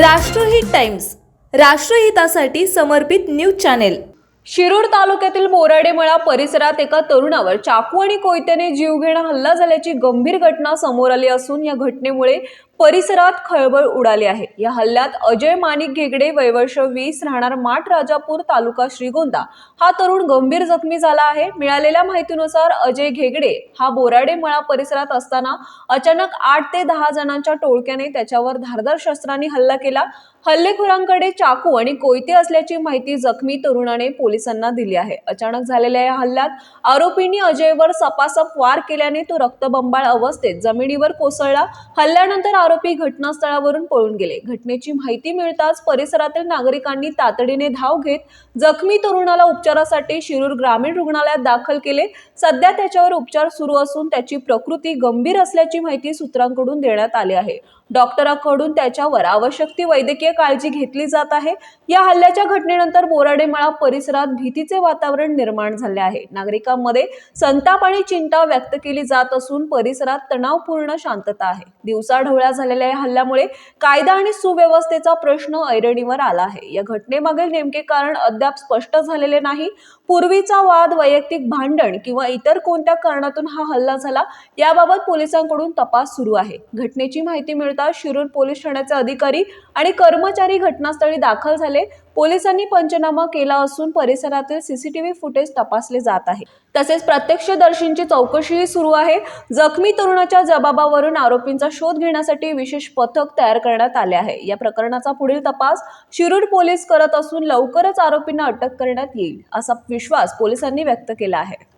राष्ट्रहित टाइम्स, राष्ट्रहितासाठी समर्पित news channel. Shirur तालुक्यातील बोराडेमळा परिसरात एका तरुणावर चाकू आणि कोयत्याने जीवघेणा हल्ला झाल्याची गंभीर घटना समोर आली असून या घटनेमुळे परिसरात खळबळ उडाली आहे। या हल्ल्यात अजय माणिक घेगडे वय वर्ष 20 राहणार माठ राजापूर तालुका श्रीगोंदा हा तरुण गंभीर जखमी झाला आहे। मिळालेल्या माहितीनुसार अजय घेगडे हा बोराडेमळा परिसरात असताना अचानक 8 ते 10 जणांच्या टोळक्याने त्याच्यावर धारदार शस्त्रांनी हल्ला केला। हल्लेखोरांकडे चाकू आणि कोयते असल्याची माहिती जखमी तरुणाने पोलिसांना दिली आहे। अचानक झालेल्या या हल्ल्यात आरोपींनी अजयवर सपासप वार केल्याने तो रक्तबंबाळ अवस्थेत जमिनीवर कोसळला। हल्ल्यानंतर आरोपी घटनास्थळावरून पळून गेले। घटनेची माहिती मिळताच परिसरातील नागरिकांनी तातडीने धाव घेत जखमी तरुणाला उपचारासाठी शिरूर ग्रामीण रुग्णालयात दाखल केले। सध्या त्याच्यावर उपचार सुरू असून त्याची प्रकृती गंभीर असल्याची माहिती सूत्रांकडून देण्यात आली आहे। डॉक्टरांकडून त्याच्यावर आवश्यक ती वैद्यकीय काळजी घेतली जात आहे। या हल्ल्याच्या घटनेनंतर बोराडेमळा परिसरात भीतीचे वातावरण निर्माण झाले आहे। नागरिकांमध्ये संताप आणि चिंता व्यक्त केली जात असून परिसरात तणावपूर्ण शांतता आहे। दिवसाढवळ्या झालेल्या या हल्ल्यामुळे कायदा आणि सुव्यवस्थेचा प्रश्न ऐरणीवर आला आहे। या घटनेमागील नेमके कारण अद्याप स्पष्ट झालेले नाही। पूर्वीचा वाद, वैयक्तिक भांडण किंवा इतर कोणत्या कारणातून हा हल्ला झाला याबाबत पोलिसांकडून तपास सुरू आहे। घटनेची माहिती मिळताच शिरूर पोलीस ठाण्याचे अधिकारी आणि कर्मचारी घटनास्थळी दाखल झाले। पोलिसांनी पंचनामा केला असून परिसरातील सीसीटीव्ही फुटेज तपासले जात आहे। तसेच प्रत्यक्षदर्शींची चौकशीही सुरू आहे। जखमी तरुणाच्या जबाबावरून आरोपींचा शोध घेण्यासाठी विशेष पथक तयार करण्यात आले आहे। या प्रकरणाचा पुढील तपास शिरूर पोलीस करत असून लवकरच आरोपींना अटक करण्यात येईल असा विश्वास पोलिसांनी व्यक्त केला आहे।